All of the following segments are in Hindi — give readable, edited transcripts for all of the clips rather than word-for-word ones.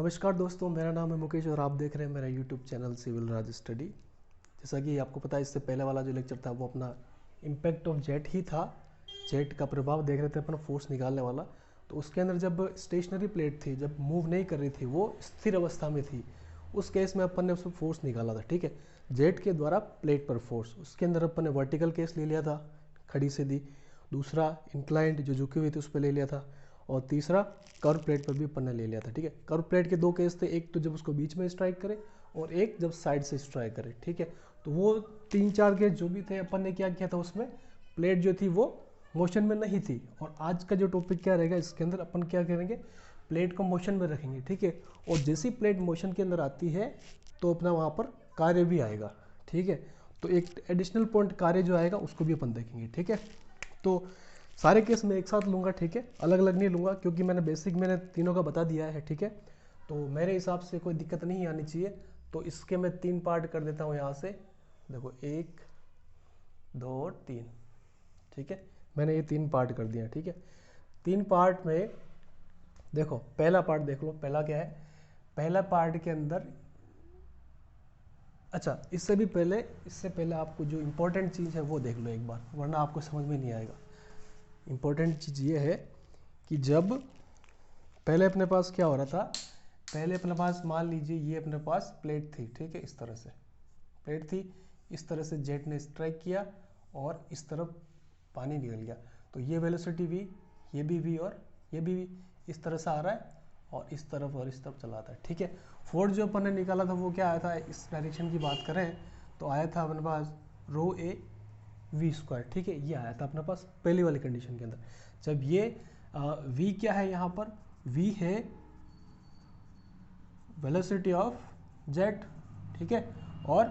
नमस्कार दोस्तों, मेरा नाम है मुकेश और आप देख रहे हैं मेरा यूट्यूब चैनल सिविल राज स्टडी। जैसा कि आपको पता है, इससे पहले वाला जो लेक्चर था वो अपना इम्पैक्ट ऑफ जेट ही था। जेट का प्रभाव देख रहे थे अपना, फोर्स निकालने वाला। तो उसके अंदर जब स्टेशनरी प्लेट थी, जब मूव नहीं कर रही थी, वो स्थिर अवस्था में थी, उस केस में अपन ने उसमें फोर्स निकाला था। ठीक है, जेट के द्वारा प्लेट पर फोर्स। उसके अंदर अपन ने वर्टिकल केस ले लिया था, खड़ी सीधी। दूसरा इंक्लाइंड जो झुकी हुई थी उस पर ले लिया था। और तीसरा कर्व प्लेट पर भी अपन ने ले लिया था। ठीक है, कर्व प्लेट के दो केस थे, एक तो जब उसको बीच में स्ट्राइक करे और एक जब साइड से स्ट्राइक करे। ठीक है, तो वो 3-4 केस जो भी थे, अपन ने क्या किया था, उसमें प्लेट जो थी वो मोशन में नहीं थी। और आज का जो टॉपिक क्या रहेगा, इसके अंदर अपन क्या करेंगे, प्लेट को मोशन में रखेंगे। ठीक है, और जैसी प्लेट मोशन के अंदर आती है तो अपना वहाँ पर कार्य भी आएगा। ठीक है, तो एक एडिशनल पॉइंट कार्य जो आएगा उसको भी अपन देखेंगे। ठीक है, तो सारे केस मैं एक साथ लूँगा। ठीक है, अलग अलग नहीं लूँगा, क्योंकि मैंने तीनों का बता दिया है। ठीक है, तो मेरे हिसाब से कोई दिक्कत नहीं आनी चाहिए। तो इसके मैं 3 पार्ट कर देता हूँ यहाँ से। देखो, 1, 2 और 3। ठीक है, मैंने ये 3 पार्ट कर दिया। ठीक है, 3 पार्ट में देखो, पहला पार्ट देख लो। पहला क्या है, पहला पार्ट के अंदर, अच्छा इससे पहले आपको जो इम्पोर्टेंट चीज़ है वो देख लो एक बार, वरना आपको समझ में नहीं आएगा। इम्पोर्टेंट चीज़ ये है कि जब पहले अपने पास क्या हो रहा था, पहले अपने पास मान लीजिए ये अपने पास प्लेट थी। ठीक है, इस तरह से प्लेट थी, इस तरह से जेट ने स्ट्राइक किया और इस तरफ पानी निकल गया। तो ये वेलोसिटी v, ये भी v और ये भी v इस तरह से आ रहा है और इस तरफ चला आता है। ठीक है, फोर्स जो अपन ने निकाला था वो क्या आया था, इस डायरेक्शन की बात करें तो आया था अपने पास ρ(a)v²। ठीक है, ये आया था अपने पास पहली वाली कंडीशन के अंदर। जब ये v क्या है, यहाँ पर v है वेलोसिटी ऑफ जेट। ठीक है, और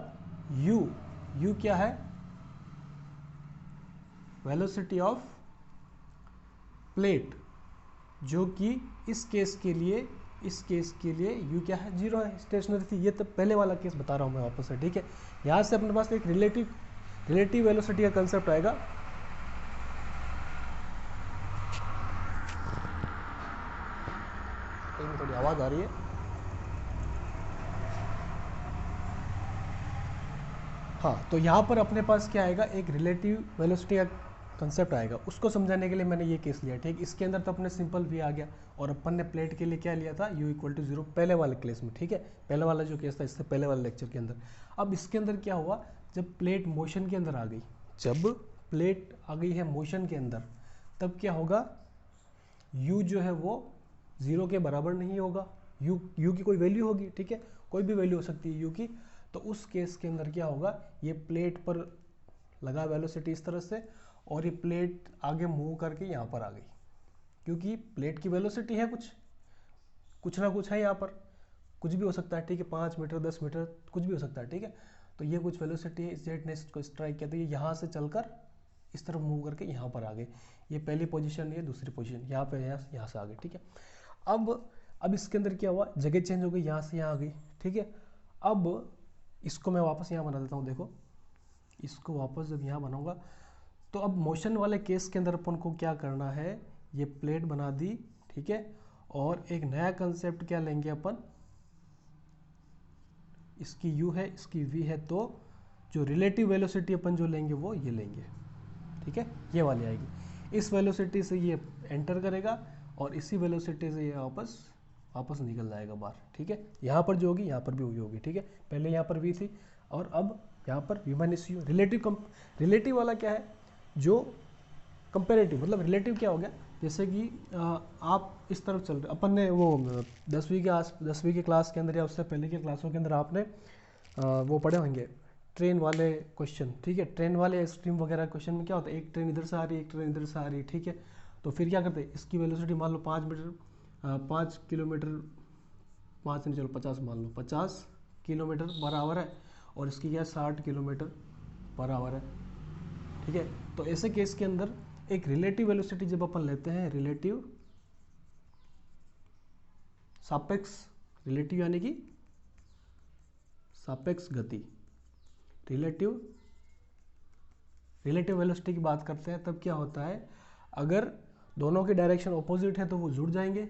u क्या है, वेलोसिटी ऑफ प्लेट, जो कि इस केस के लिए u क्या है, 0 है, स्टेशनरी थी। ये तो पहले वाला केस बता रहा हूँ मैं वापस से। ठीक है, यहाँ से अपने पास एक रिलेटिव वेलोसिटी का कंसेप्ट आएगा। थोड़ी आवाज़ आ रही है। हाँ, तो यहाँ पर अपने पास क्या आएगा, एक रिलेटिव वेलोसिटी का कंसेप्ट आएगा। उसको समझाने के लिए मैंने ये केस लिया। ठीक, इसके अंदर तो अपने सिंपल v आ गया, और अपन ने प्लेट के लिए क्या लिया था, u = 0 पहले वाले केस में। ठीक है, पहले वाला जो केस था, इससे पहले वाले लेक्चर के अंदर। अब इसके अंदर क्या हुआ, जब प्लेट मोशन के अंदर आ गई, जब प्लेट आ गई है मोशन के अंदर, तब क्या होगा, u जो है वो 0 के बराबर नहीं होगा। u की कोई वैल्यू होगी। ठीक है, कोई भी वैल्यू हो सकती है u की। तो उस केस के अंदर क्या होगा, ये प्लेट पर लगा वेलोसिटी इस तरह से, और ये प्लेट आगे मूव करके यहाँ पर आ गई, क्योंकि प्लेट की वेलोसिटी है, कुछ ना कुछ है यहाँ पर, कुछ भी हो सकता है। ठीक है, 5 मीटर 10 मीटर कुछ भी हो सकता है। ठीक है, तो ये कुछ वेलोसिटी है, इस जेट ने इसको स्ट्राइक किया, तो ये यहाँ से चलकर इस तरफ मूव करके यहाँ पर आ गए। ये पहली पोजीशन, ये दूसरी पोजीशन, यहाँ पे यहाँ से आ गई। ठीक है, अब इसके अंदर क्या हुआ, जगह चेंज हो गई, यहाँ से यहाँ आ गई। ठीक है, अब इसको मैं वापस यहाँ बना देता हूँ। देखो, इसको वापस जब यहाँ बनाऊंगा, तो अब मोशन वाले केस के अंदर अपन को क्या करना है, ये प्लेट बना दी। ठीक है, और एक नया कंसेप्ट क्या लेंगे अपन, इसकी u है, इसकी v है, तो जो रिलेटिव वेलोसिटी अपन जो लेंगे वो ये लेंगे। ठीक है, ये वाली आएगी। इस वेलोसिटी से ये एंटर करेगा और इसी वेलोसिटी से ये वापस निकल जाएगा बाहर। ठीक है, यहाँ पर जो होगी यहाँ पर भी वही होगी। ठीक है, पहले यहाँ पर v थी और अब यहाँ पर v - u। रिलेटिव वाला क्या है, जो कंपेरेटिव, मतलब रिलेटिव क्या हो गया, जैसे कि आप इस तरफ चल रहे, अपन ने वो 10वीं के क्लास के अंदर या उससे पहले के क्लासों के अंदर आपने वो पढ़े होंगे ट्रेन वाले क्वेश्चन। ठीक है, ट्रेन वाले स्ट्रीम वगैरह क्वेश्चन में क्या होता है, एक ट्रेन इधर से आ रही है, एक ट्रेन इधर से आ रही है। ठीक है, तो फिर क्या करते हैं, इसकी वेलोसिटी मान लो 5 किलोमीटर, 5 नहीं चलो 50 मान लो, 50 किलोमीटर पर आवर है, और इसकी क्या 60 किलोमीटर पर आवर है। ठीक है, तो ऐसे केस के अंदर एक रिलेटिव वेलोसिटी जब अपन लेते हैं, रिलेटिव सापेक्ष, रिलेटिव यानी कि सापेक्ष गति, रिलेटिव वेलोसिटी की बात करते हैं, तब क्या होता है, अगर दोनों की डायरेक्शन ऑपोजिट है तो वो जुड़ जाएंगे,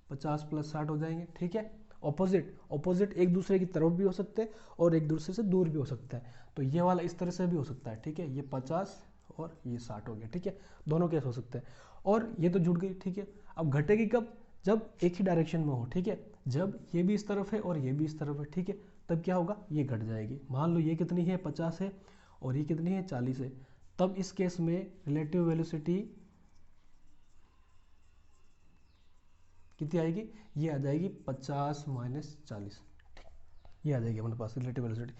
50 + 60 हो जाएंगे। ठीक है, ऑपोजिट ऑपोजिट एक दूसरे की तरफ भी हो सकते हैं और एक दूसरे से दूर भी हो सकता है। तो ये वाला इस तरह से भी हो सकता है, ठीक है, ये 50 और ये 60 हो गया, ठीक है, दोनों केस हो सकते हैं। और ये तो जुड़ गई, ठीक है। अब घटेगी कब? जब एक ही डायरेक्शन में हो, ठीक है, जब ये भी इस तरफ है और ये भी इस तरफ है, ठीक है, तब क्या होगा, ये घट जाएगी। मान लो ये कितनी है, 50 है और ये कितनी है, 40 है। तब इस केस में रिलेटिव वेलोसिटी कितनी आएगी, ये आ जाएगी 50 माइनस 40, ये आ जाएगी अपने पास रिलेटिव वेलोसिटी।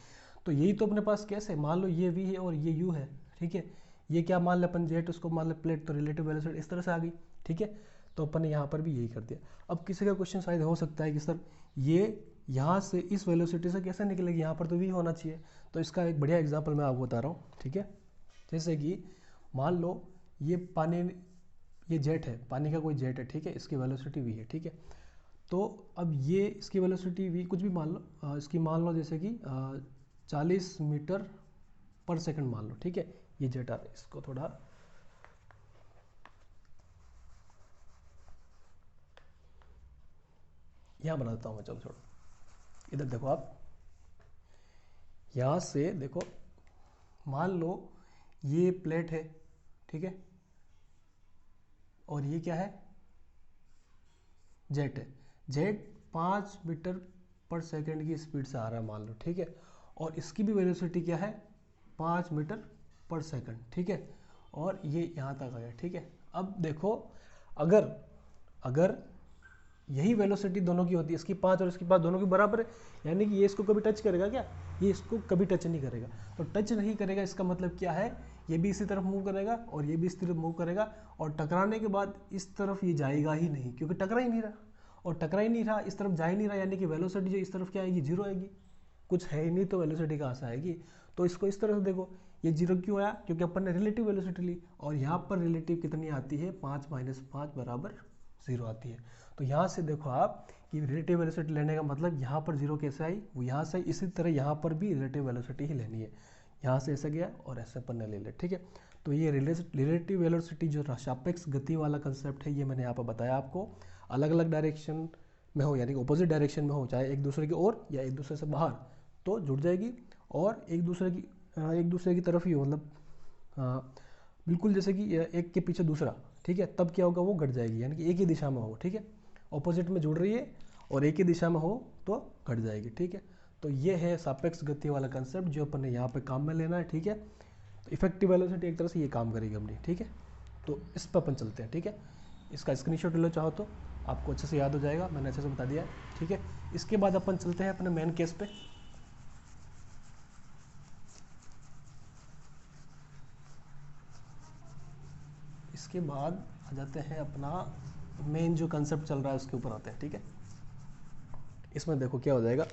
तो यही तो अपने पास केस है। मान लो ये v है और ये u है, ठीक है, ये क्या मान ले अपन जेट, उसको मान ले प्लेट, तो रिलेटिव वेलोसिटी इस तरह से आ गई, ठीक है। तो अपन ने यहाँ पर भी यही कर दिया। अब किसी का क्वेश्चन शायद हो सकता है कि सर ये यहाँ से इस वेलोसिटी से कैसे निकलेगी, यहाँ पर तो v होना चाहिए। तो इसका एक बढ़िया एग्जाम्पल मैं आपको बता रहा हूँ, ठीक है। जैसे कि मान लो ये पानी, ये जेट है, पानी का कोई जेट है, ठीक है, इसकी वेलोसिटी v है, ठीक है। तो अब ये इसकी वेलोसिटी v कुछ भी मान लो, इसकी मान लो जैसे कि 40 मीटर पर सेकंड मान लो, ठीक है, ये जेट आ रहा है। इसको थोड़ा यहाँ बना देता हूँ मैं, चलो छोड़ो, इधर देखो आप, यहाँ से देखो, मान लो ये प्लेट है, ठीक है, और ये क्या है, जेट है। जेट 5 मीटर पर सेकंड की स्पीड से आ रहा है मान लो, ठीक है, और इसकी भी वेलोसिटी क्या है, 5 मीटर पर सेकंड, ठीक है, और ये यहाँ तक आया, ठीक है। अब देखो, अगर अगर यही वेलोसिटी दोनों की होती है, इसकी 5 और इसकी 5 दोनों की बराबर है, यानी कि ये इसको कभी टच करेगा क्या, ये इसको कभी टच नहीं करेगा। तो टच नहीं करेगा इसका मतलब क्या है, ये भी इसी तरफ मूव करेगा और ये भी इस तरफ मूव करेगा, और टकराने के बाद इस तरफ ये जाएगा ही नहीं, क्योंकि टकरा ही नहीं रहा, और टकरा ही नहीं रहा, इस तरफ जा ही नहीं रहा, यानी कि वेलोसिटी जो इस तरफ क्या आएगी, जीरो आएगी। कुछ है ही नहीं तो वेलोसिटी कहाँ से आएगी। तो इसको इस तरह से देखो, ये जीरो क्यों आया, क्योंकि अपन ने रिलेटिव वेलोसिटी ली, और यहाँ पर रिलेटिव कितनी आती है, 5 माइनस 5 बराबर 0 आती है। तो यहाँ से देखो आप कि रिलेटिव वेलोसिटी लेने का मतलब यहाँ पर जीरो कैसे आई, वो यहाँ से, इसी तरह यहाँ पर भी रिलेटिव वेलोसिटी ही लेनी है। यहाँ से ऐसा गया और ऐसे अपन ने ले लिया, ठीक है। तो ये रिलेटिव वेलोसिटी जो सापेक्ष गति वाला कंसेप्ट है, ये मैंने यहाँ पर बताया आपको। अलग अलग डायरेक्शन में हो, यानी कि अपोजिट डायरेक्शन में हो, चाहे एक दूसरे की ओर या एक दूसरे से बाहर, तो जुड़ जाएगी। और एक दूसरे की तरफ ही हो, मतलब बिल्कुल जैसे कि एक के पीछे दूसरा, ठीक है, तब क्या होगा, वो घट जाएगी, यानी कि एक ही दिशा में हो, ठीक है, ऑपोजिट में जुड़ रही है और एक ही दिशा में हो तो घट जाएगी, ठीक है। तो ये है सापेक्ष गति वाला कंसेप्ट जो अपन ने यहाँ पे काम में लेना है, ठीक है। तो इफेक्टिव वेलोसिटी एक तरह से ये काम करेगी अपनी, ठीक है। तो इस पर अपन चलते हैं, ठीक है। इसका स्क्रीनशॉट ले लो चाहो तो, आपको अच्छे से याद हो जाएगा, मैंने अच्छे से बता दिया है, ठीक है। इसके बाद अपन चलते हैं अपने मेन केस पे। इसके बाद आ जाते हैं अपना मेन जो कंसेप्ट चल रहा है उसके ऊपर आते हैं, ठीक है। इसमें देखो क्या हो जाएगा,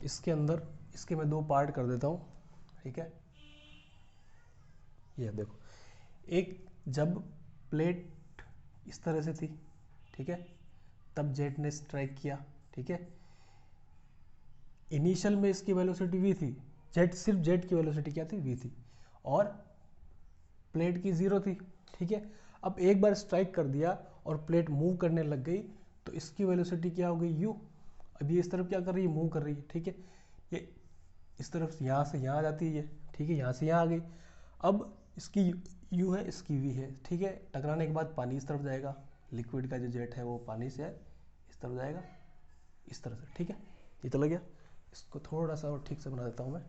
इसके अंदर इसके मैं दो पार्ट कर देता हूँ, ठीक है। ये देखो, एक जब प्लेट इस तरह से थी, ठीक है, तब जेट ने स्ट्राइक किया, ठीक है। इनिशियल में इसकी वेलोसिटी v थी, जेट, सिर्फ जेट की वेलोसिटी क्या थी, v थी, और प्लेट की 0 थी, ठीक है। अब एक बार स्ट्राइक कर दिया और प्लेट मूव करने लग गई, तो इसकी वेलोसिटी क्या हो गई, u। अब ये इस तरफ क्या कर रही है, मूव कर रही है, ठीक है। ये इस तरफ यहाँ से यहाँ आ जाती है, ठीक है, यहाँ से यहाँ आ गई। अब इसकी u है, इसकी v है, ठीक है। टकराने के बाद पानी इस तरफ जाएगा, लिक्विड का जो जेट है वो पानी से इस तरफ जाएगा, इस तरह से, ठीक है। ये चला गया। इसको थोड़ा सा और ठीक से बना देता हूँ मैं,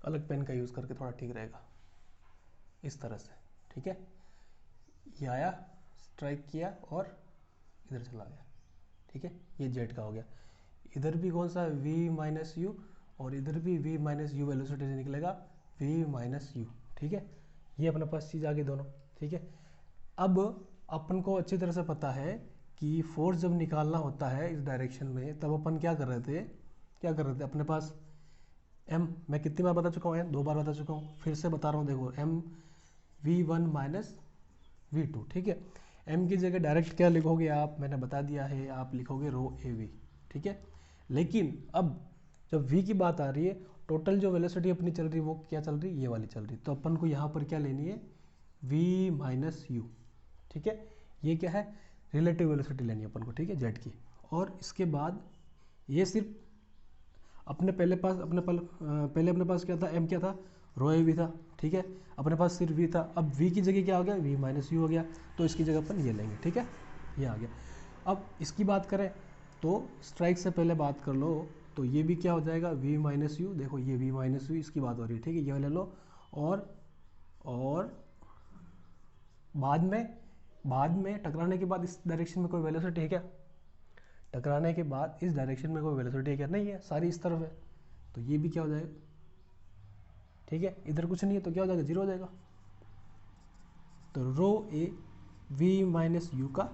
अलग पेन का यूज़ करके थोड़ा ठीक रहेगा, इस तरह से, ठीक है। ये आया, स्ट्राइक किया और इधर चला गया, ठीक है। ये जेट का हो गया। इधर भी कौन सा, v माइनस यू, और इधर भी v माइनस यू वेलोसिटी से निकलेगा v माइनस यू, ठीक है। ये अपने पास चीज़ आ गई दोनों, ठीक है। अब अपन को अच्छी तरह से पता है कि फोर्स जब निकालना होता है इस डायरेक्शन में, तब अपन क्या कर रहे थे, अपने पास m, मैं कितनी बार बता चुका हूँ, दो बार बता चुका हूँ, फिर से बता रहा हूँ, देखो m v1 माइनस v2, ठीक है। m की जगह डायरेक्ट क्या लिखोगे आप, मैंने बता दिया है, आप लिखोगे रो av, ठीक है। लेकिन अब जब v की बात आ रही है, टोटल जो वेलोसिटी अपनी चल रही है वो क्या चल रही है, ये वाली चल रही है, तो अपन को यहाँ पर क्या लेनी है, v माइनस यू, ठीक है। ये क्या है, रिलेटिव वेलोसिटी लेनी है अपन को, ठीक है, जेट की। और इसके बाद ये सिर्फ अपने पहले अपने पास क्या था, एम क्या था, रो ए वी था, ठीक है, अपने पास सिर्फ वी था। अब वी की जगह क्या हो गया, वी माइनस यू हो गया, तो इसकी जगह अपन ये लेंगे, ठीक है, ये आ गया। अब इसकी बात करें तो स्ट्राइक से पहले बात कर लो, तो ये भी क्या हो जाएगा, वी माइनस यू, देखो ये वी माइनस यू इसकी बात हो रही है, ठीक है, ये ले लो। और बाद में टकराने के बाद इस डायरेक्शन में कोई वेलोसिटी है क्या, टकराने के बाद इस डायरेक्शन में कोई वेलोसिटी है क्या, नहीं है, सारी इस तरफ है, तो ये भी क्या हो जाएगा, ठीक है, इधर कुछ नहीं है तो क्या हो जाएगा, जीरो हो जाएगा। तो रो ए वी माइनस यू का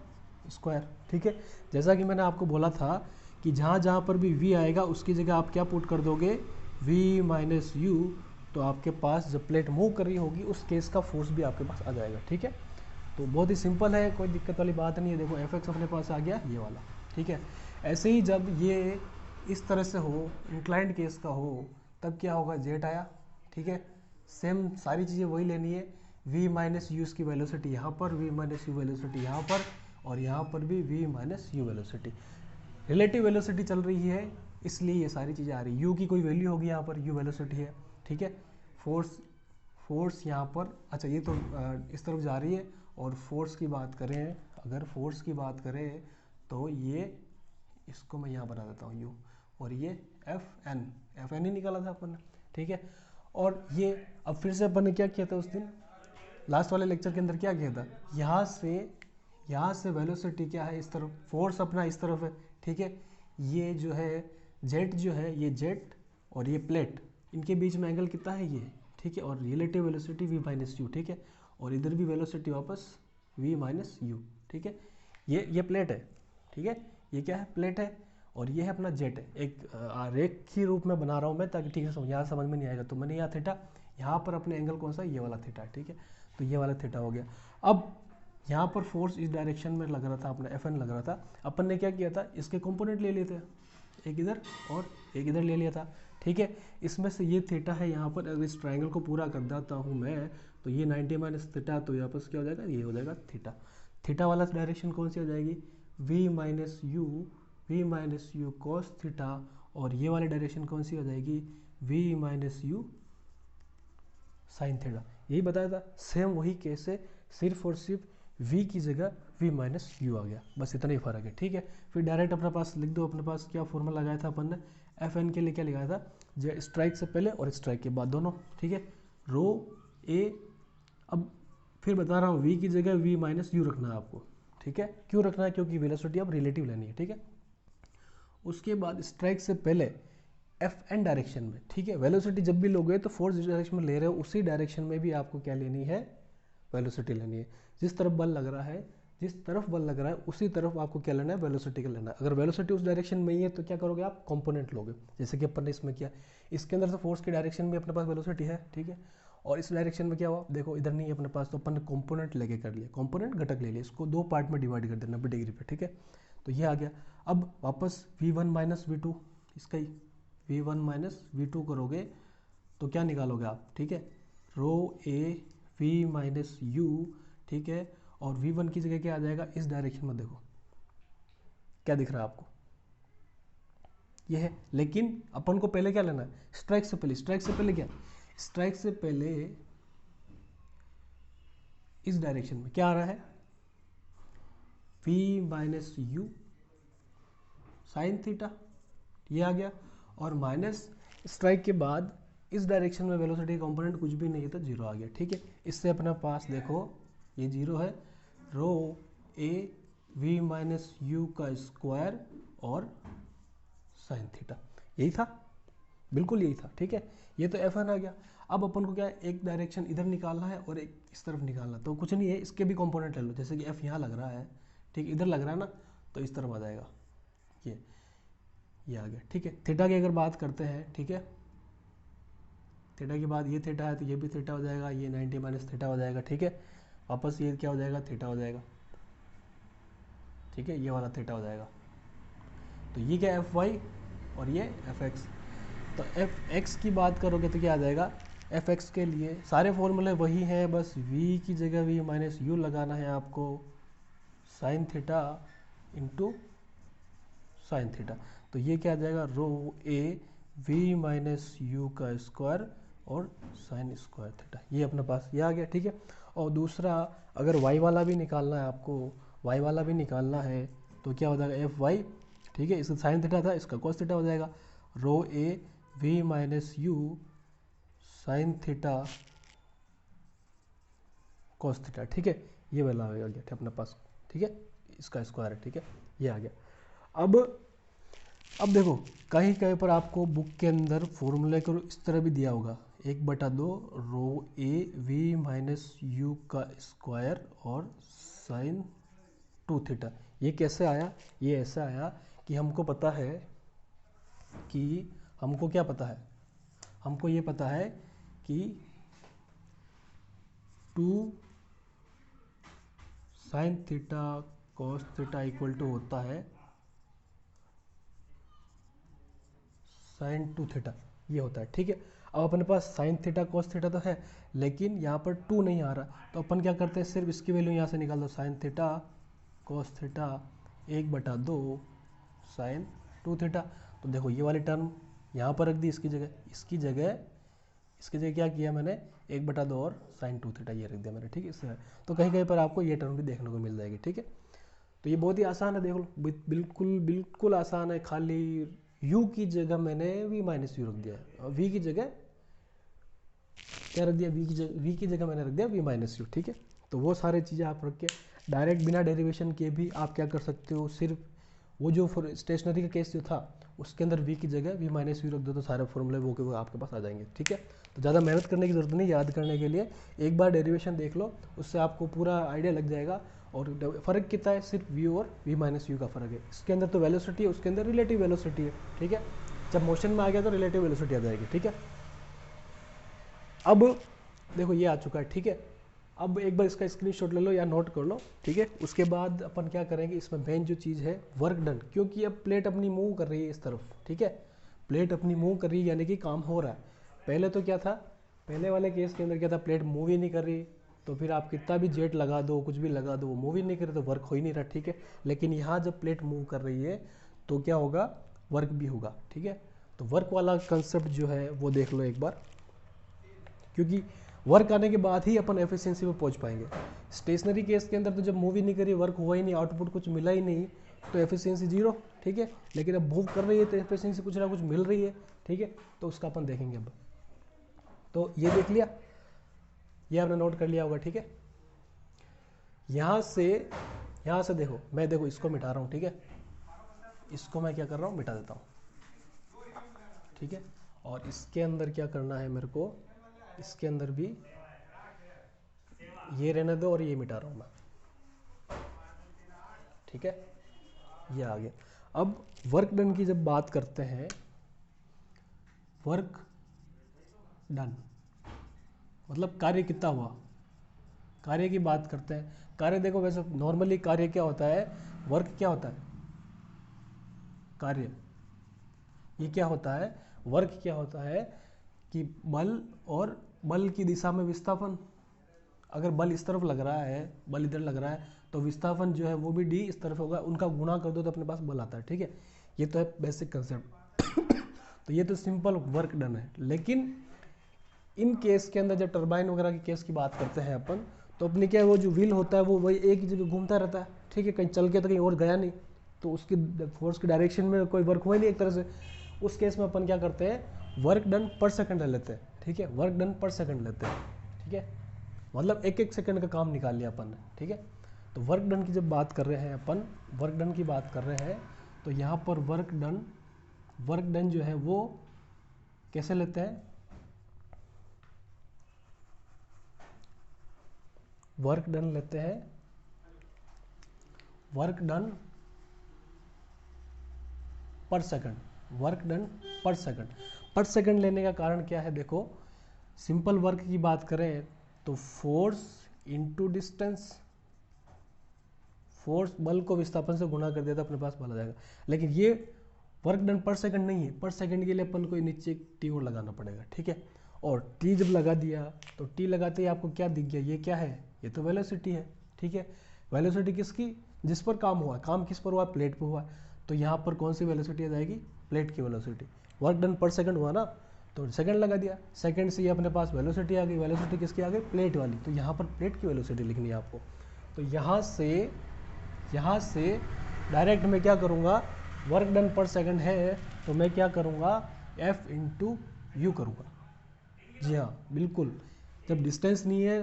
स्क्वायर, ठीक है। जैसा कि मैंने आपको बोला था कि जहाँ जहाँ पर भी v आएगा उसकी जगह आप क्या पुट कर दोगे, v माइनस यू, तो आपके पास जब प्लेट मूव कर रही होगी उस केस का फोर्स भी आपके पास आ जाएगा, ठीक है। तो बहुत ही सिंपल है, कोई दिक्कत वाली बात नहीं है। देखो एफ एक्स अपने पास आ गया ये वाला, ठीक है। ऐसे ही जब ये इस तरह से हो, इंक्लाइंड केस का हो, तब क्या होगा, जेट आया, ठीक है, सेम सारी चीज़ें वही लेनी है, v माइनस यू की वेलोसिटी यहाँ पर, v माइनस यू वेलोसिटी यहाँ पर, और यहाँ पर भी v minus you velocity. Relative velocity चल रही है इसलिए ये सारी चीज़ें आ रही है। u की कोई वैल्यू होगी यहाँ पर, u वेलोसिटी है, ठीक है। फोर्स यहाँ पर, अच्छा ये तो इस तरफ जा रही है। और फोर्स की बात करें, अगर फोर्स की बात करें तो ये, इसको मैं यहाँ बना देता हूँ u, और ये एफ एन ही निकाला था अपन ने, ठीक है। और ये अब फिर से अपन ने क्या किया था उस दिन लास्ट वाले लेक्चर के अंदर, क्या किया था, यहाँ से वेलोसिटी क्या है, इस तरफ, फोर्स अपना इस तरफ है, ठीक है। ये जो है जेट, जो है ये जेट और ये प्लेट, इनके बीच में एंगल कितना है, ये, ठीक है। और relative velocity v minus you, ठीक है। और इधर भी वेलोसिटी वापस v माइनस यू, ठीक है। ये प्लेट है, ठीक है, ये क्या है, प्लेट है, और ये है अपना जेट है। एक रेखीय रूप में बना रहा हूँ मैं ताकि ठीक से यहाँ समझ में नहीं आएगा। तो मैंने यहाँ थीटा, यहाँ पर अपने एंगल कौन सा, ये वाला थीटा है, ठीक है। तो ये वाला थीटा हो गया। अब यहाँ पर फोर्स इस डायरेक्शन में लग रहा था, अपना एफ एन लग रहा था। अपन ने क्या किया था, इसके कंपोनेंट ले लिए थे, एक इधर और एक इधर ले लिया था, ठीक है। इसमें से ये थीटा है यहाँ पर, अगर इस ट्रायंगल को पूरा कर देता हूँ मैं, तो ये 90 माइनस थीटा, तो यहाँ पर क्या हो जाएगा, ये हो जाएगा थीटा। थीटा वाला डायरेक्शन कौन सी हो जाएगी, v minus you cos theta, और ये वाली डायरेक्शन कौन सी हो जाएगी, v minus u sine theta. यही बताया था, सेम वही केस है, सिर्फ और सिर्फ v की जगह v माइनस यू आ गया, बस इतना ही फर्क है, ठीक है। फिर डायरेक्ट अपने पास लिख दो, अपने पास क्या फॉर्मूला लगाया था अपन ने, एफ एन के लिए क्या लगाया था, स्ट्राइक से पहले और स्ट्राइक के बाद दोनों, ठीक है, रो ए। अब फिर बता रहा हूँ, v की जगह v माइनस यू रखना है आपको, ठीक है। क्यों रखना है, क्योंकि वेलोसिटी अब रिलेटिव लेनी है, ठीक है। उसके बाद स्ट्राइक से पहले एफ एन डायरेक्शन में, ठीक है, वेलोसिटी जब भी लोगे तो फोर्स जिस डायरेक्शन में ले रहे हो उसी डायरेक्शन में भी आपको क्या लेनी है, वेलोसिटी लेनी है। जिस तरफ बल लग रहा है उसी तरफ आपको क्या लेना है, वेलोसिटी का लेना है। अगर वेलोसिटी उस डायरेक्शन में ही है तो क्या करोगे आप, कंपोनेंट लोगे, जैसे कि अपन ने इसमें किया। इसके अंदर से फोर्स की डायरेक्शन में अपने पास वेलोसिटी है, ठीक है। और इस डायरेक्शन में क्या हुआ, देखो इधर नहीं है अपने पास, तो अपन ने कंपोनेंट लेके कर लिया, कंपोनेंट घटक ले लिया, इसको दो पार्ट में डिवाइड कर दिया 90 डिग्री पे, ठीक है। तो ये आ गया। अब वापस v1 माइनस v2, इसका ही v1 माइनस v2 करोगे तो क्या निकालोगे आप, ठीक है, रो ए v माइनस यू, ठीक है। और v1 की जगह क्या आ जाएगा, इस डायरेक्शन में देखो क्या दिख रहा है आपको, ये है। लेकिन अपन को पहले क्या लेना है, स्ट्राइक से पहले क्या, स्ट्राइक से पहले इस डायरेक्शन में क्या आ रहा है, v minus u sine theta, ये आ गया। और माइनस स्ट्राइक के बाद इस डायरेक्शन में वेलोसिटी कंपोनेंट कुछ भी नहीं है तो जीरो आ गया, ठीक है। इससे अपने पास देखो ये जीरो है, रो ए v माइनस यू का स्क्वायर और साइन थीटा, यही था, बिल्कुल यही था, ठीक है। ये तो एफ एन आ गया। अब अपन को क्या है, एक डायरेक्शन इधर निकालना है और एक इस तरफ निकालना, तो कुछ नहीं है, इसके भी कंपोनेंट ले लो, जैसे कि एफ यहाँ लग रहा है, ठीक, इधर लग रहा है ना, तो इस तरफ आ जाएगा, ये आ गया, ठीक है। थीटा की अगर बात करते हैं, ठीक है, थीटा के बाद ये थीटा है तो ये भी थीटा हो जाएगा, ये 90 माइनस थीटा हो जाएगा, ठीक है। वापस ये क्या हो जाएगा, थीटा हो जाएगा, ठीक है, ये वाला थीटा हो जाएगा। तो ये क्या एफ वाई और ये एफ एक्स। तो एफ एक्स की बात करोगे तो क्या आ जाएगा, एफ एक्स के लिए सारे फॉर्मूले वही हैं, बस v की जगह v माइनस यू लगाना है आपको, sine theta into sine theta. तो ये क्या आ जाएगा, रो ए वी माइनस यू का स्क्वायर और साइन स्क्वायर थीटा, ये अपने पास ये आ गया। ठीक है, और दूसरा अगर y वाला भी निकालना है आपको, y वाला भी निकालना है तो क्या हो जाएगा, एफ वाई। ठीक है, इसका साइन थीटा था, इसका कॉस थीटा हो जाएगा, रो ए v minus u sine theta cos theta. ठीक है, ये वाला आ गया था अपने पास। ठीक है, इसका स्क्वायर है। ठीक है, ये आ गया। अब देखो कहीं कहीं पर आपको बुक के अंदर फॉर्मूले को इस तरह भी दिया होगा, 1/2 रो ए वी माइनस यू का स्क्वायर और साइन 2 थीटा। ये कैसे आया, ये ऐसा आया कि हमको पता है कि हमको क्या पता है, हमको ये पता है कि 2 sine theta cos theta equal to होता है साइन 2 थीटा, ये होता है। ठीक है, अब अपने पास साइन थीटा कॉस थीटा तो है, लेकिन यहाँ पर 2 नहीं आ रहा, तो अपन क्या करते हैं, सिर्फ इसकी वैल्यू यहाँ से निकाल दो, sine theta cos theta 1/2 sine 2 theta. तो देखो ये वाली टर्म यहाँ पर रख दी इसकी जगह, इसकी जगह क्या किया मैंने, 1/2 और साइन 2 थीटा ये रख दिया मैंने। ठीक है, इससे तो कहीं कहीं पर आपको ये टर्म भी देखने को मिल जाएगी। ठीक है, तो ये बहुत ही आसान है, देख लो बिल्कुल बिल्कुल आसान है। खाली u की जगह मैंने v माइनस यू रख दिया है, और v की जगह क्या रख दिया, v की जगह मैंने रख दिया v माइनस यू। ठीक है, तो वो सारी चीज़ें आप रख के डायरेक्ट बिना डेरिवेशन के भी आप क्या कर सकते हो, सिर्फ वो जो स्टेशनरी का केस जो था उसके अंदर v की जगह v माइनस यू रख दो, तो सारे फॉर्मूले वो आपके पास आ जाएंगे। ठीक है, तो ज़्यादा मेहनत करने की जरूरत नहीं, याद करने के लिए एक बार डेरिवेशन देख लो, उससे आपको पूरा आइडिया लग जाएगा। और फ़र्क कितना है, सिर्फ v और v माइनस यू का फ़र्क है। इसके अंदर तो वेलोसिटी है, उसके अंदर रिलेटिव वेलोसिटी है। ठीक है, जब मोशन में आ गया तो रिलेटिव वेलोसिटी आ जाएगी। ठीक है, अब देखो ये आ चुका है। ठीक है, अब एक बार इसका स्क्रीनशॉट ले लो या नोट कर लो। ठीक है, उसके बाद अपन क्या करेंगे, इसमें मेन जो चीज़ है वर्क डन, क्योंकि अब प्लेट अपनी मूव कर रही है इस तरफ। ठीक है, प्लेट अपनी मूव कर रही है, यानी कि काम हो रहा है। पहले तो क्या था, पहले वाले केस के अंदर क्या था, प्लेट मूव ही नहीं कर रही, तो फिर आप कितना भी जेट लगा दो, कुछ भी लगा दो, वो मूव ही नहीं करे, तो वर्क हो ही नहीं रहा। ठीक है, लेकिन यहाँ जब प्लेट मूव कर रही है तो क्या होगा, वर्क भी होगा। ठीक है, तो वर्क वाला कंसेप्ट जो है वो देख लो एक बार, क्योंकि वर्क आने के बाद ही अपन एफिशिएंसी पे पहुंच पाएंगे। स्टेशनरी केस के अंदर तो जब मूव ही नहीं करी, वर्क हुआ ही नहीं, आउटपुट कुछ मिला ही नहीं, तो एफिशिएंसी 0। ठीक है, लेकिन अब मूव कर रही है तो एफिशिएंसी कुछ ना कुछ मिल रही है। ठीक है, तो उसका अपन देखेंगे अब। तो ये देख लिया, ये आपने नोट कर लिया होगा। ठीक है, यहाँ से देखो, मैं देखो इसको मिटा रहा हूँ। ठीक है, इसको मैं क्या कर रहा हूँ, मिटा देता हूँ। ठीक है, और इसके अंदर क्या करना है मेरे को, इसके अंदर भी ये रहने दो और ये मिटा रहा हूँ मैं। ठीक है, ये आ गया। अब वर्क डन की जब बात करते हैं, वर्क डन मतलब कार्य कितना हुआ, कार्य की बात करते हैं। कार्य देखो, वैसे नॉर्मली कार्य क्या होता है, वर्क क्या होता है, कार्य ये क्या होता है, वर्क क्या होता है कि बल और बल की दिशा में विस्थापन। अगर बल इस तरफ लग रहा है, बल इधर लग रहा है, तो विस्थापन जो है वो भी डी इस तरफ होगा, उनका गुणा कर दो तो अपने पास बल आता है। ठीक है, ये तो है बेसिक कंसेप्ट। तो ये तो सिंपल वर्क डन है। लेकिन इन केस के अंदर जब टरबाइन वगैरह के केस की बात करते हैं अपन, तो अपने क्या वो जो व्हील होता है वो वही एक ही जगह घूमता रहता है। ठीक है, कहीं चल के तो कहीं और गया नहीं, तो उसकी फोर्स की डायरेक्शन में कोई वर्क हुआ ही नहीं एक तरह से। उस केस में अपन क्या करते हैं, वर्क डन पर सेकंड ले लेते हैं। ठीक है, वर्क डन पर सेकंड लेते हैं। ठीक है, मतलब एक एक सेकंड का काम निकाल लिया अपन ने। ठीक है, तो वर्क डन की जब बात कर रहे हैं अपन, वर्क डन की बात कर रहे हैं, तो यहाँ पर वर्क डन जो है वो कैसे लेते हैं, वर्क डन लेते हैं, वर्क डन पर सेकंड, वर्क डन पर सेकंड लेने का कारण क्या है, देखो सिंपल वर्क की बात करें तो फोर्स इनटू डिस्टेंस, फोर्स बल को विस्थापन से गुणा कर दिया तो अपने पास बल आ जाएगा। लेकिन ये वर्क डन पर सेकंड नहीं है, पर सेकंड के लिए अपन को नीचे टी और लगाना पड़ेगा। ठीक है, और टी जब लगा दिया तो टी लगाते ही आपको क्या दिख गया, ये क्या है, ये तो वेलोसिटी है। ठीक है, वेलोसिटी किसकी, जिस पर काम हुआ है, काम किस पर हुआ है, प्लेट पर हुआ है, तो यहाँ पर कौन सी वेलोसिटी आ जाएगी, प्लेट की वेलोसिटी। वर्क डन पर सेकंड हुआ ना, तो सेकंड लगा दिया, सेकंड से ये अपने पास वेलोसिटी आ गई, वेलोसिटी किसकी आ गई, प्लेट वाली, तो यहाँ पर प्लेट की वेलोसिटी लिखनी है आपको। तो यहाँ से डायरेक्ट मैं क्या करूँगा, वर्क डन पर सेकंड है तो मैं क्या करूँगा, F इंटू यू करूँगा। जी हाँ बिल्कुल, जब डिस्टेंस नहीं है,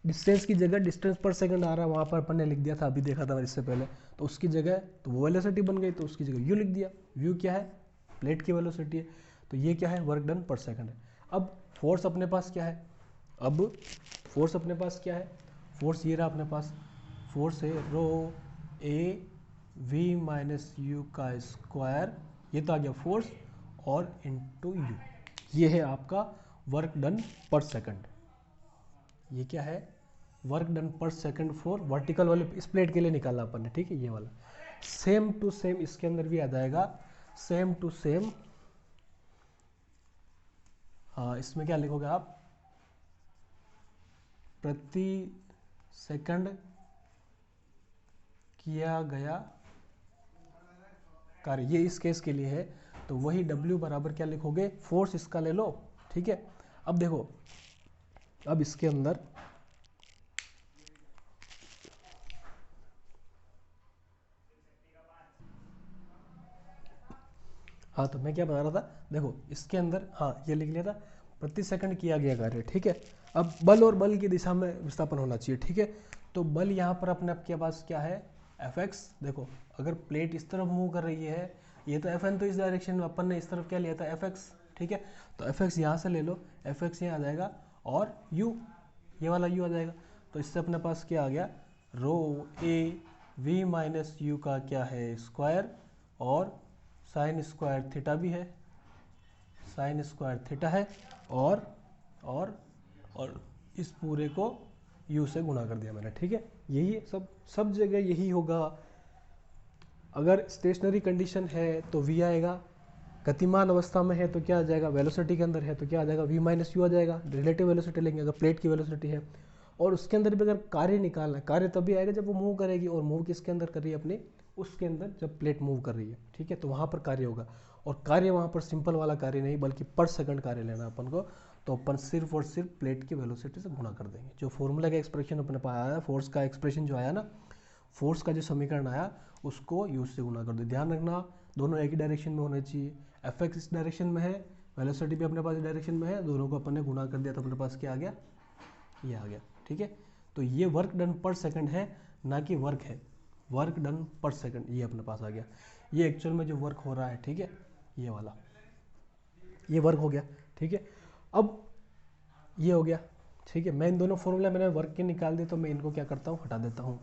डिस्टेंस की जगह डिस्टेंस पर सेकंड आ रहा है, वहाँ पर अपन ने लिख दिया था, अभी देखा था इससे पहले, तो उसकी जगह तो वो वेलोसिटी बन गई, तो उसकी जगह यू लिख दिया। यू क्या है, प्लेट की वेलोसिटी है, तो ये क्या है, वर्क डन पर सेकंड है। अब फोर्स अपने पास क्या है, फोर्स ये रहा अपने पास, फोर्स है रो ए वी माइनस यू का स्क्वायर, ये तो आ गया फोर्स, और इंटू यू, ये है आपका वर्क डन पर सेकंड। ये क्या है, वर्क डन पर सेकंड फॉर वर्टिकल वाले इस प्लेट के लिए निकाला अपन ने, ठीक है, ये वाला। सेम टू सेम इसके अंदर भी आ जाएगा, सेम टू सेम, इसमें क्या लिखोगे आप, प्रति सेकंड किया गया कार्य, ये इस केस के लिए है, तो वही W बराबर क्या लिखोगे, फोर्स इसका ले लो, ठीक है। अब देखो, अब इसके अंदर हाँ, तो मैं क्या बता रहा था, देखो इसके अंदर, हाँ ये लिख लिया था, प्रति सेकंड किया गया कार्य, ठीक है। अब बल और बल की दिशा में विस्थापन होना चाहिए, ठीक है। तो बल यहाँ पर अपने आपके पास क्या है, Fx। देखो अगर प्लेट इस तरफ मूव कर रही है, ये तो Fn तो इस डायरेक्शन में, अपन ने इस तरफ क्या लिया था, Fx, ठीक है। तो Fx यहाँ से ले लो, Fx यहाँ आ जाएगा, और u, ये वाला u आ जाएगा, तो इससे अपने पास क्या आ गया, रो ए वी माइनस यू का क्या है, स्क्वायर, और साइन स्क्वायर थीटा भी है, साइन स्क्वायर थीटा है, और इस पूरे को u से गुणा कर दिया मैंने, ठीक है। यही सब जगह यही होगा। अगर स्टेशनरी कंडीशन है तो v आएगा, गतिमान अवस्था में है तो क्या आ जाएगा, वेलोसिटी के अंदर है तो क्या आ जाएगा, v माइनस यू आ जाएगा, रिलेटिव वेलोसिटी लेंगे अगर प्लेट की वेलोसिटी है। और उसके अंदर भी अगर कार्य निकालना है, कार्य तभी आएगा जब वो मूव करेगी, और मूव किसके अंदर कर रही है, अपने उसके अंदर, जब प्लेट मूव कर रही है, ठीक है, तो वहाँ पर कार्य होगा। और कार्य वहाँ पर सिंपल वाला कार्य नहीं, बल्कि पर सेकंड कार्य लेना अपन को, तो अपन सिर्फ और सिर्फ प्लेट की वेलोसिटी से गुणा कर देंगे। जो फॉर्मूला का एक्सप्रेशन अपने पास आया, फोर्स का एक्सप्रेशन जो आया ना, फोर्स का जो समीकरण आया, उसको यू से गुणा कर दो। ध्यान रखना दोनों एक ही डायरेक्शन में होने चाहिए, Fx इस डायरेक्शन में है, वेलोसिटी भी अपने पास इस डायरेक्शन में है, दोनों को अपन ने गुणा कर दिया तो अपने पास क्या आ गया, ये आ गया, ठीक है। तो ये वर्क डन पर सेकंड है, ना कि वर्क है, वर्क डन पर सेकंड ये अपने पास आ गया। ये एक्चुअल में जो वर्क हो रहा है, ठीक है, ये वाला, ये वर्क हो गया, ठीक है। अब ये हो गया, ठीक है। मैं इन दोनों फॉर्मूला मैंने वर्क के निकाल दिए, तो मैं इनको क्या करता हूँ, हटा देता हूँ।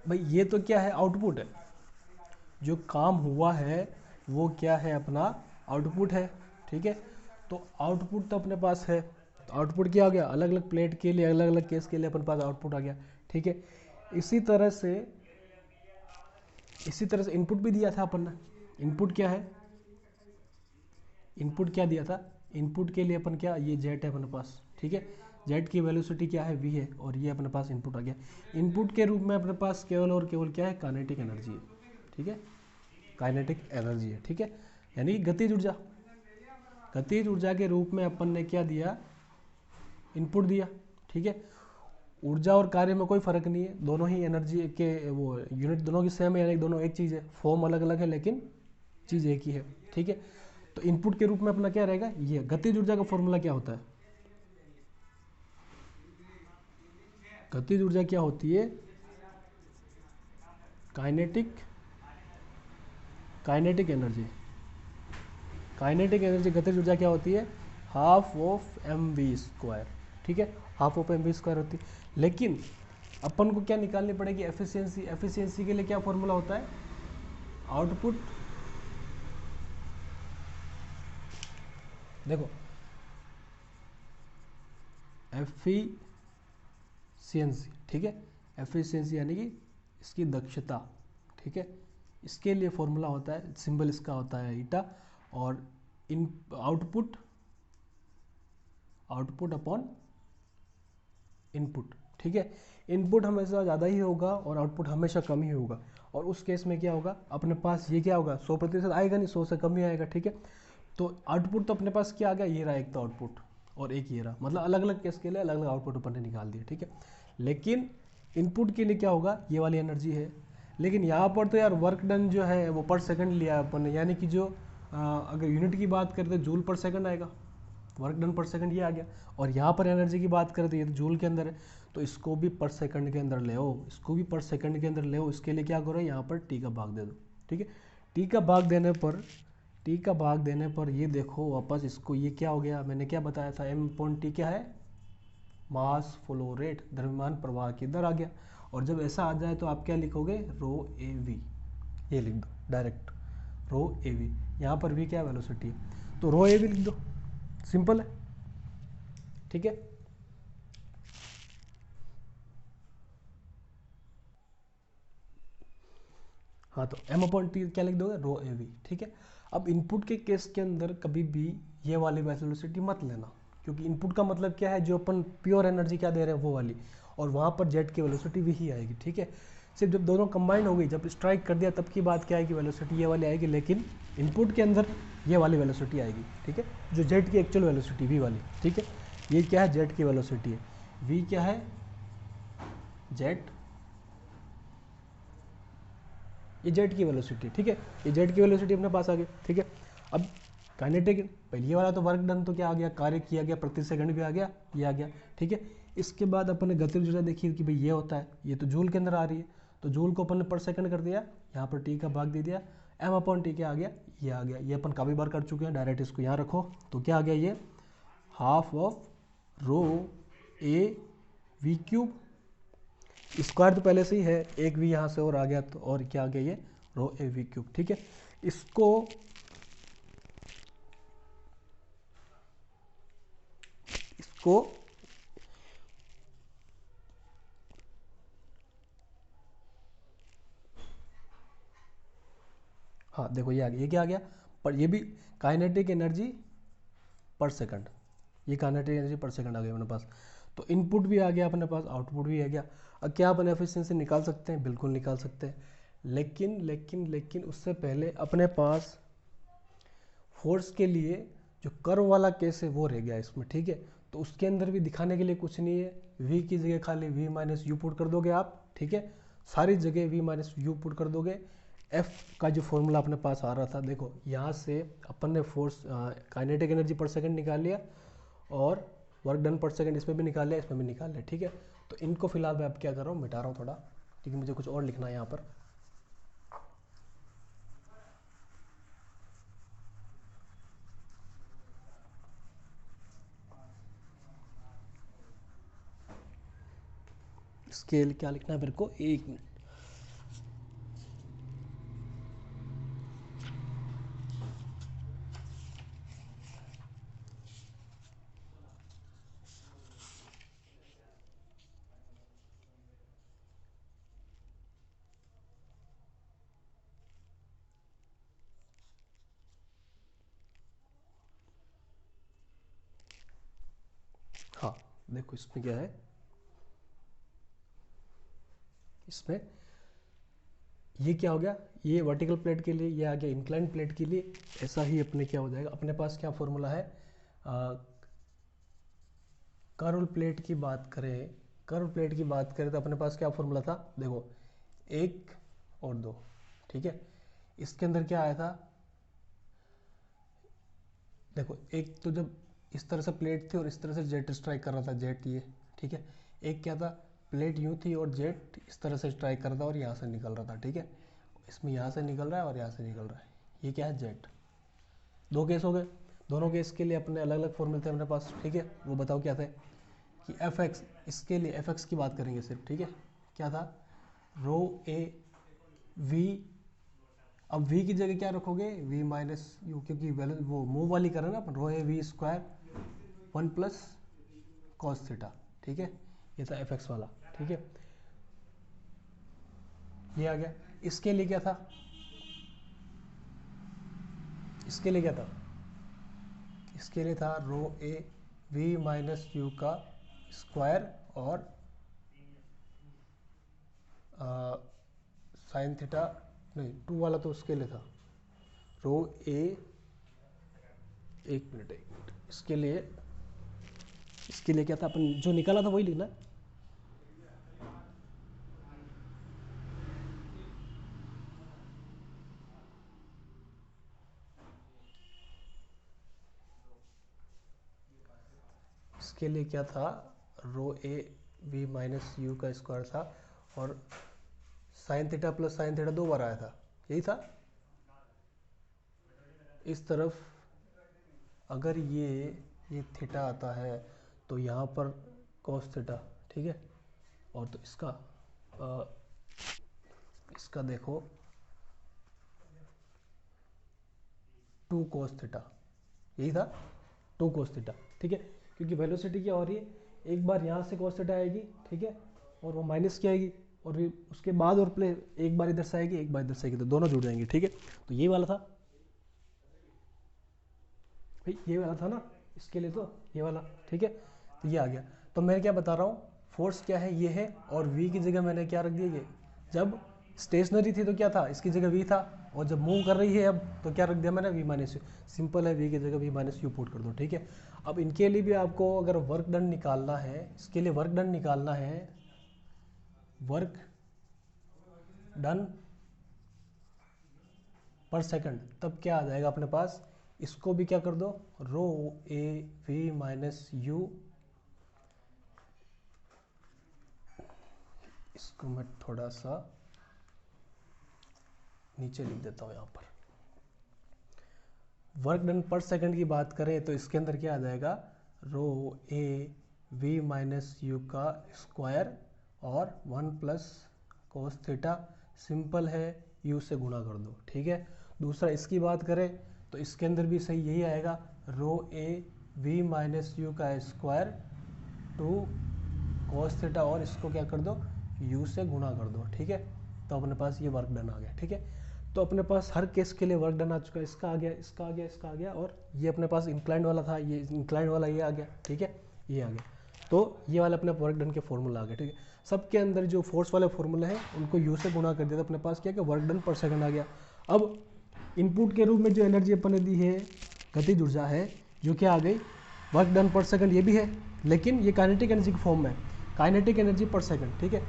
भाई ये तो क्या है, आउटपुट है, जो काम हुआ है वो क्या है, अपना आउटपुट है, ठीक है। तो आउटपुट तो अपने पास है, तो आउटपुट क्या आ गया, अलग अलग प्लेट के लिए, अलग अलग केस के लिए अपने पास आउटपुट आ गया, ठीक है। इसी तरह से इनपुट भी दिया था अपन ने। इनपुट क्या है, इनपुट क्या दिया था, इनपुट के लिए अपन क्या, ये जेट है अपने पास, ठीक है। जेट की वेलोसिटी क्या है, v है, और ये अपने पास इनपुट आ गया। इनपुट के रूप में अपने पास केवल और केवल क्या है, काइनेटिक एनर्जी है, ठीक है, काइनेटिक एनर्जी है, ठीक है, यानी गतिज ऊर्जा। गतिज ऊर्जा के रूप में अपन ने क्या दिया, इनपुट दिया, ठीक है। ऊर्जा और कार्य में कोई फर्क नहीं है, दोनों ही एनर्जी के वो यूनिट दोनों की सेम है, यानी दोनों एक चीज़ है, फॉर्म अलग अलग है लेकिन चीज़ एक ही है, ठीक है। तो इनपुट के रूप में अपना क्या रहेगा, ये गतिज ऊर्जा का फॉर्मूला क्या होता है, गतिज ऊर्जा क्या होती है, काइनेटिक एनर्जी। काइनेटिक एनर्जी गतिज ऊर्जा क्या होती है, half of m v square, ठीक है, half of m v square होती है। लेकिन अपन को क्या निकालनी पड़ेगी, एफिशिएंसी। एफिशिएंसी के लिए क्या फॉर्मूला होता है, आउटपुट, देखो एफिशिएंसी, ठीक है, एफिशिएंसी यानी कि इसकी दक्षता, ठीक है। इसके लिए फॉर्मूला होता है, सिंबल इसका होता है ईटा, और इन आउटपुट अपॉन इनपुट, ठीक है। इनपुट हमेशा ज़्यादा ही होगा और आउटपुट हमेशा कम ही होगा, और उस केस में क्या होगा, अपने पास ये क्या होगा, 100% आएगा नहीं, 100 से कम ही आएगा, ठीक है। तो आउटपुट तो अपने पास क्या आ गया, ये रहा एक तो आउटपुट और एक ये रहा, मतलब अलग अलग केस के लिए अलग अलग आउटपुट ऊपर ने निकाल दिया, ठीक है। लेकिन इनपुट के लिए क्या होगा, ये वाली एनर्जी है, लेकिन यहाँ पर तो यार वर्क डन जो है वो पर सेकंड लिया है अपन ने, यानी कि जो अगर यूनिट की बात करें तो जूल पर सेकंड आएगा, वर्क डन पर सेकंड ये आ गया। और यहाँ पर एनर्जी की बात करें तो ये तो जूल के अंदर है, तो इसको भी पर सेकंड के अंदर ले आओ, इसको भी पर सेकंड के अंदर ले आओ। इसके लिए क्या करो, यहाँ पर टी का भाग दे दो, ठीक है। टी का भाग देने पर ये देखो वापस इसको, ये क्या हो गया, मैंने क्या बताया था, एम अपॉन टी क्या है, मास फ्लो रेट, द्रव्यमान प्रवाह की दर आ गया। और जब ऐसा आ जाए तो आप क्या लिखोगे, रो ए वी, ये लिख दो डायरेक्ट, रो ए वी। यहाँ पर भी क्या वेलोसिटी है, तो रो ए वी लिख दो, सिंपल है, ठीक है। हाँ, तो एम अपॉन टी क्या लिख दोगे, रो ए वी, ठीक है। अब इनपुट के केस के अंदर कभी भी ये वाली वेलोसिटी मत लेना, क्योंकि इनपुट का मतलब क्या है, जो अपन प्योर एनर्जी क्या दे रहे हैं वो वाली, और वहाँ पर जेट की वेलोसिटी भी ही आएगी, ठीक है। सिर्फ जब दोनों कंबाइंड हो गई, जब स्ट्राइक कर दिया, तब की बात क्या आएगी, वेलोसिटी ये वाली आएगी, लेकिन इनपुट के अंदर ये वाली वेलोसिटी आएगी, ठीक है, जो जेट की एक्चुअल वेलोसिटी वी वाली, ठीक है। ये क्या है, जेट की वेलोसिटी है, वी क्या है, जेट, ये जेट की वेलोसिटी, ठीक है, ये जेट की वेलोसिटी अपने पास आ गई, ठीक है। अब काइनेटिक, पहले वाला तो वर्क डन तो क्या आ गया, कार्य किया गया प्रति सेकंड भी आ गया, ये आ गया, ठीक है। इसके बाद अपन ने गतिज ऊर्जा देखी कि भाई ये होता है, ये तो जूल के अंदर आ रही है, तो जूल को अपन ने पर सेकंड कर दिया, यहाँ पर टी का भाग दे दिया, एम अपॉन टी क्या आ गया, ये आ गया, ये अपन काफ़ी बार कर चुके हैं, डायरेक्ट इसको यहाँ रखो, तो क्या आ गया, ये half of rho A v cube, square तो पहले से ही है, एक भी यहाँ से और आ गया, तो और क्या आ गया, ये रो ए वी क्यूब, ठीक है। इसको हाँ देखो ये आ गया, ये क्या आ गया, पर ये भी काइनेटिक एनर्जी पर सेकंड, ये काइनेटिक एनर्जी पर सेकंड आ गया अपने पास। तो इनपुट भी आ गया अपने पास, आउटपुट भी आ गया। अब क्या अपन एफिशिएंसी निकाल सकते हैं, बिल्कुल निकाल सकते हैं, लेकिन उससे पहले अपने पास फोर्स के लिए जो कर्व वाला केस है वो रह गया इसमें, ठीक है। तो उसके अंदर भी दिखाने के लिए कुछ नहीं है, v की जगह खाली v माइनस यू पुट कर दोगे आप, ठीक है, सारी जगह v माइनस यू पुट कर दोगे। f का जो फॉर्मूला अपने पास आ रहा था, देखो यहाँ से अपन ने फोर्स काइनेटिक एनर्जी पर सेकंड निकाल लिया, और वर्क डन पर सेकंड इसमें भी निकाल लिया, इसमें भी निकाल लिया, ठीक है। तो इनको फिलहाल मैं अब क्या कर रहा हूँ, मिटा रहा हूँ थोड़ा, क्योंकि मुझे कुछ और लिखना है यहाँ पर। स्केल क्या लिखना है मेरे को, एक मिनट, हाँ देखो इसमें क्या है, इसमें ये क्या हो गया, ये वर्टिकल प्लेट के लिए, ये आ गया इंक्लाइन प्लेट के लिए। ऐसा ही अपने क्या हो जाएगा, अपने पास क्या फॉर्मूला है, कर्व प्लेट की बात करें, तो अपने पास क्या फॉर्मूला था, देखो एक और दो, ठीक है। इसके अंदर क्या आया था, देखो एक तो जब इस तरह से प्लेट थी और इस तरह से जेट स्ट्राइक कर रहा था, जेट ये, ठीक है। एक क्या था, प्लेट यूँ थी और जेट इस तरह से स्ट्राइक कर रहा था और यहाँ से निकल रहा था, ठीक है। इसमें यहाँ से निकल रहा है और यहाँ से निकल रहा है, ये क्या है, जेट। दो केस हो गए, दोनों केस के लिए अपने अलग अलग फॉर्मूले थे अपने पास, ठीक है। वो बताओ क्या थे, कि एफ एक्स, इसके लिए एफ एक्स की बात करेंगे सिर्फ, ठीक है। क्या था, रो ए वी, अब v की जगह क्या रखोगे, v माइनस यू, क्योंकि वो मूव वाली कर रहे हैं ना अपन, रो ए v square 1 plus cos theta, ठीक है। ये था एफ एक्स वाला, ठीक है, ये आ गया। इसके लिए क्या था, इसके लिए क्या था, रो ए वी माइनस यू का स्क्वायर और साइन थीटा नहीं, 2 वाला तो उसके लिए था, रो ए, एक मिनट इसके लिए क्या था, अपन जो निकाला था वही लिखना। इसके लिए क्या था, रो ए वी माइनस यू का स्क्वायर था, और sine theta plus sine theta 2 बार आया था, यही था। इस तरफ अगर ये थीटा आता है तो यहाँ पर कॉस थीटा, ठीक है। और तो इसका देखो 2 cos थीटा, यही था 2 cos थीटा, ठीक है। क्योंकि वेलोसिटी क्या हो रही है, एक बार यहाँ से cos थीटा आएगी, ठीक है, और वो माइनस की आएगी, और फिर उसके बाद और प्ले एक बार इधर से आएगी, एक बार इधर से आएगी, तो दोनों जुड़ जाएंगे, ठीक है। तो ये वाला था भाई, ये वाला था ना इसके लिए, तो ये वाला, ठीक है। तो ये आ गया। तो मैं क्या बता रहा हूँ, फोर्स क्या है, ये है, और v की जगह मैंने क्या रख दिया, ये जब स्टेशनरी थी तो क्या था, इसकी जगह v था, और जब मूव कर रही है अब तो क्या रख दिया मैंने, v माइनस यू। सिंपल है, v की जगह v माइनस यू पुट कर दो, ठीक है। अब इनके लिए भी आपको अगर वर्क डन निकालना है, इसके लिए वर्क डन निकालना है, वर्क डन पर सेकंड, तब क्या आ जाएगा अपने पास, इसको भी क्या कर दो, रो ए वी माइनस यू, इसको मैं थोड़ा सा नीचे लिख देता हूँ यहाँ पर। वर्क डन पर सेकंड की बात करें तो इसके अंदर क्या आ जाएगा, रो ए वी माइनस यू का स्क्वायर और 1 प्लस कोस थीटा, सिंपल है, यू से गुणा कर दो, ठीक है। दूसरा इसकी बात करें तो इसके अंदर भी सही यही आएगा, रो ए वी माइनस यू का स्क्वायर 2 कोस थीटा, और इसको क्या कर दो, यू से गुणा कर दो, ठीक है। तो अपने पास ये वर्क डन आ गया, ठीक है। तो अपने पास हर केस के लिए वर्क डन आ चुका है, इसका आ गया, इसका आ गया, इसका आ गया, और ये अपने पास इंक्लाइंड वाला था, ये इंक्लाइंड वाला ये आ गया, ठीक है, ये आ गया। तो ये वाले अपने वर्क डन के फॉर्मूला आ गए, ठीक है। सबके अंदर जो फोर्स वाले फॉर्मूले हैं उनको यू से गुणा कर दिया, तो अपने पास क्या वर्क डन पर सेकंड आ गया। अब इनपुट के रूप में जो एनर्जी अपन ने दी है, गतिज ऊर्जा है, जो क्या आ गई, वर्क डन पर सेकंड, ये भी है, लेकिन ये काइनेटिक एनर्जी के फॉर्म में, काइनेटिक एनर्जी पर सेकंड, ठीक है।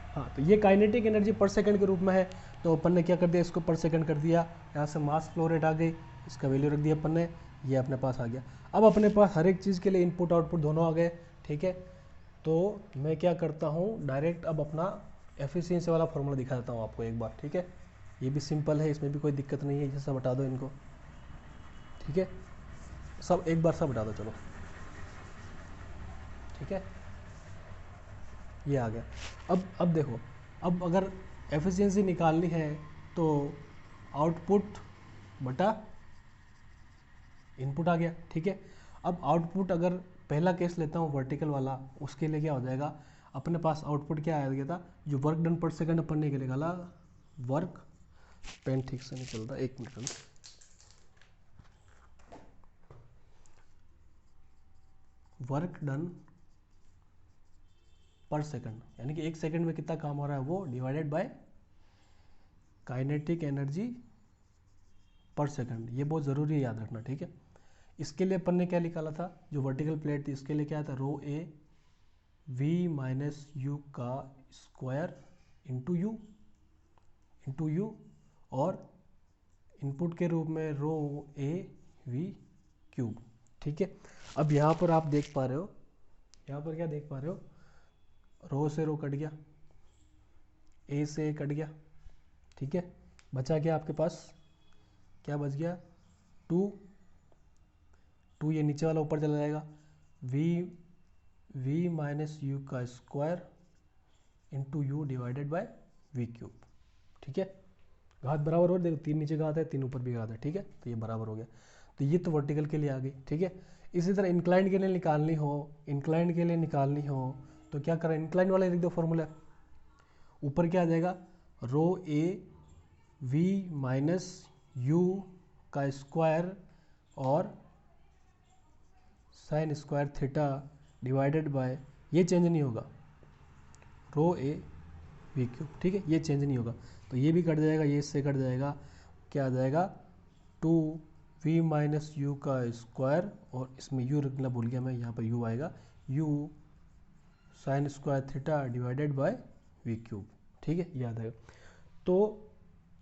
हाँ, तो ये काइनेटिक एनर्जी पर सेकंड के रूप में है, तो अपन ने क्या कर दिया, इसको पर सेकंड कर दिया, यहाँ से मास फ्लो रेट आ गई, इसका वैल्यू रख दिया अपन ने, ये अपने पास आ गया। अब अपने पास हर एक चीज़ के लिए इनपुट आउटपुट दोनों आ गए, ठीक है। तो मैं क्या करता हूँ, डायरेक्ट अब अपना एफिशिएंसी वाला फॉर्मूला दिखा देता हूँ आपको एक बार, ठीक है। ये भी सिंपल है, इसमें भी कोई दिक्कत नहीं है, जैसा बता दो इनको, ठीक है। सब एक बार सब बता दो, चलो, ठीक है। ये आ गया। अब देखो, अब अगर एफिशिएंसी निकालनी है तो आउटपुट बटा इनपुट आ गया, ठीक है। अब आउटपुट अगर पहला केस लेता हूँ वर्टिकल वाला, उसके लिए क्या हो जाएगा, अपने पास आउटपुट क्या आ गया था, जो वर्क डन पर सेकंड अपन ने निकाला, वर्क, पेन ठीक से नहीं चल रहा, एक मिनट में, वर्क डन पर सेकंड, यानी कि एक सेकंड में कितना काम हो रहा है वो, डिवाइडेड बाय काइनेटिक एनर्जी पर सेकंड। ये बहुत ज़रूरी है याद रखना, ठीक है। इसके लिए अपन ने क्या निकाला था, जो वर्टिकल प्लेट थी, इसके लिए क्या था, रो ए वी माइनस यू का स्क्वायर इंटू यू, और इनपुट के रूप में रो ए वी क्यूब, ठीक है। अब यहाँ पर आप देख पा रहे हो, यहाँ पर क्या देख पा रहे हो, रो से रो कट गया, ए से ए कट गया, ठीक है। बचा क्या आपके पास, क्या बच गया, 2 ये नीचे वाला ऊपर चला जाएगा, वी माइनस यू का square into u divided by v cube, ठीक है। घात बराबर हो, देखो 3 नीचे घात है, 3 ऊपर भी घात है, ठीक है। तो ये बराबर हो गया। तो ये तो वर्टिकल के लिए आ गई, ठीक है। इसी तरह इंक्लाइंड के लिए निकालनी हो, तो क्या करें, इंक्लाइंड वाला लिख दो फॉर्मूला, ऊपर क्या आ जाएगा, रो ए वी माइनस यू का स्क्वायर और sign square theta divided bye, ये चेंज नहीं होगा, रो ए वी क्यूब, ठीक है, ये चेंज नहीं होगा। तो ये भी कट जाएगा, ये इससे कट जाएगा, क्या आ जाएगा 2v माइनस यू का स्क्वायर, और इसमें यू रखना भूल गया मैं, यहाँ पर यू आएगा, u sine square theta divided by v cube, ठीक है, याद आएगा। तो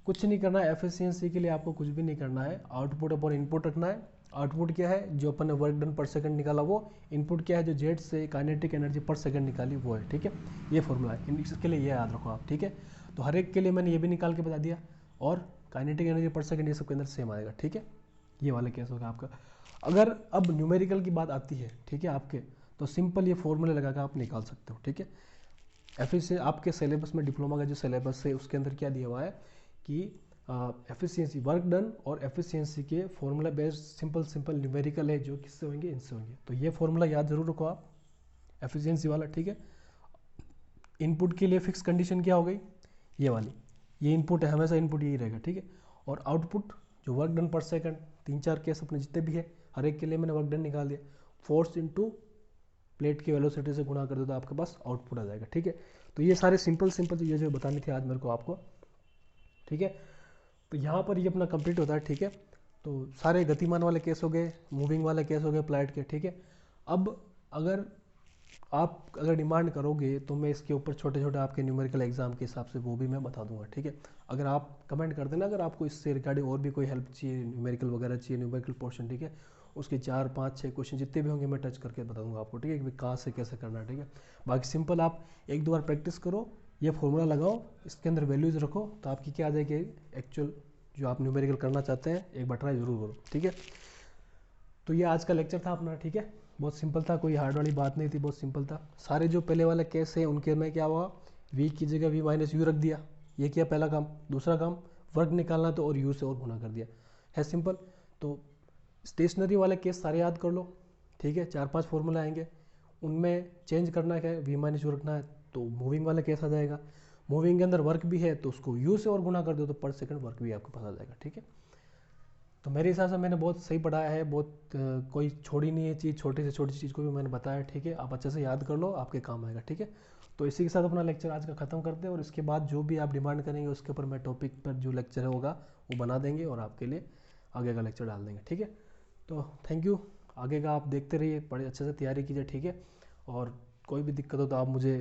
कुछ नहीं करना है, एफिशिएंसी के लिए आपको कुछ भी नहीं करना है, आउटपुट अपॉन इनपुट रखना है। आउटपुट क्या है, जो अपन ने वर्क डन पर सेकंड निकाला वो, इनपुट क्या है, जो जेड से काइनेटिक एनर्जी पर सेकंड निकाली वो है, ठीक है, ये फॉर्मूला है, इसके लिए ये याद रखो आप, ठीक है। तो हर एक के लिए मैंने ये भी निकाल के बता दिया, और काइनेटिक एनर्जी पर सेकंड ये सब के अंदर सेम आएगा, ठीक है, ये वाला केस होगा आपका। अगर अब न्यूमेरिकल की बात आती है, ठीक है, आपके, तो सिंपल ये फॉर्मूले लगा कर आप निकाल सकते हो, ठीक है। एफिशिएंसी आपके सिलेबस में, डिप्लोमा का जो सिलेबस है उसके अंदर क्या दिया हुआ है कि एफिशिएंसी, वर्क डन और एफिशिएंसी के फॉर्मूला बेस्ड सिंपल न्यूमेरिकल है, जो किससे होंगे, इनसे होंगे। तो ये फॉर्मूला याद जरूर रखो आप, एफिशिएंसी वाला, ठीक है। इनपुट के लिए फिक्स कंडीशन क्या हो गई, ये वाली, ये इनपुट है, हमेशा इनपुट यही रहेगा, ठीक है। और आउटपुट जो वर्क डन पर सेकंड, 3-4 केस अपने जितने भी है, हर एक के लिए मैंने वर्क डन निकाल दिया, फोर्स इनटू प्लेट की वेलोसिटी से गुणा कर दो तो आपके पास आउटपुट आ जाएगा, ठीक है। तो ये सारे सिंपल चीज़ें जो बतानी थी आज मेरे को आपको, ठीक है। तो यहाँ पर ये अपना कंप्लीट होता है, ठीक है। तो सारे गतिमान वाले केस हो गए, मूविंग वाले केस हो गए प्लेट के, ठीक है। अब अगर आप डिमांड करोगे तो मैं इसके ऊपर छोटे छोटे आपके न्यूमेरिकल एग्जाम के हिसाब से वो भी मैं बता दूंगा, ठीक है। अगर आप कमेंट कर देना, अगर आपको इससे रिगार्डिंग और भी कोई हेल्प चाहिए, न्यूमेरिकल वगैरह चाहिए, न्यूमेरिकल पोर्शन, ठीक है, उसके 4-5-6 क्वेश्चन जितने भी होंगे मैं टच करके बता दूंगा आपको, ठीक है, कि कहाँ से कैसे करना है, ठीक है। बाकी सिंपल आप 1-2 बार प्रैक्टिस करो, ये फॉर्मूला लगाओ, इसके अंदर वैल्यूज रखो, तो आपकी क्या आ जाएगी, एक्चुअल जो आप न्यूमेरिकल करना चाहते हैं एक बार ट्राई जरूर करो, ठीक है। तो ये आज का लेक्चर था अपना, ठीक है, बहुत सिंपल था, कोई हार्ड वाली बात नहीं थी, बहुत सिंपल था। सारे जो पहले वाले केस हैं उनके में क्या हुआ, वी की जगह वी माइनस यू रख दिया, ये किया पहला काम। दूसरा काम वर्क निकालना, तो और यू से और गुणा कर दिया, है सिंपल। तो स्टेशनरी वाले केस सारे याद कर लो, ठीक है, 4-5 फॉर्मूला आएंगे, उनमें चेंज करना है, वी माइनस यू रखना है, तो मूविंग वाला केस आ जाएगा। मूविंग के अंदर वर्क भी है तो उसको यू से और गुणा कर दो तो पर सेकंड वर्क भी आपके पास आ जाएगा, ठीक है। तो मेरे हिसाब से मैंने बहुत सही पढ़ाया है, बहुत कोई छोड़ी नहीं है चीज़, छोटी से छोटी चीज़ को भी मैंने बताया, ठीक है। आप अच्छे से याद कर लो, आपके काम आएगा, ठीक है। तो इसी के साथ अपना लेक्चर आज का ख़त्म करते हैं, और इसके बाद जो भी आप डिमांड करेंगे उसके ऊपर मैं टॉपिक पर जो लेक्चर होगा वो बना देंगे और आपके लिए आगे का लेक्चर डाल देंगे, ठीक है। तो थैंक यू, आगे का आप देखते रहिए, बड़े अच्छे से तैयारी कीजिए, ठीक है। और कोई भी दिक्कत हो तो आप मुझे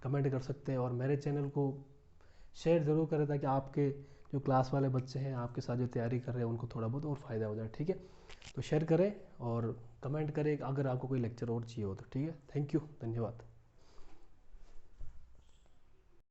कमेंट कर सकते हैं, और मेरे चैनल को शेयर ज़रूर करें ताकि आपके जो क्लास वाले बच्चे हैं आपके साथ जो तैयारी कर रहे हैं उनको थोड़ा बहुत और फ़ायदा हो जाए, ठीक है। तो शेयर करें और कमेंट करें अगर आपको कोई लेक्चर और चाहिए हो तो, ठीक है। थैंक यू, धन्यवाद।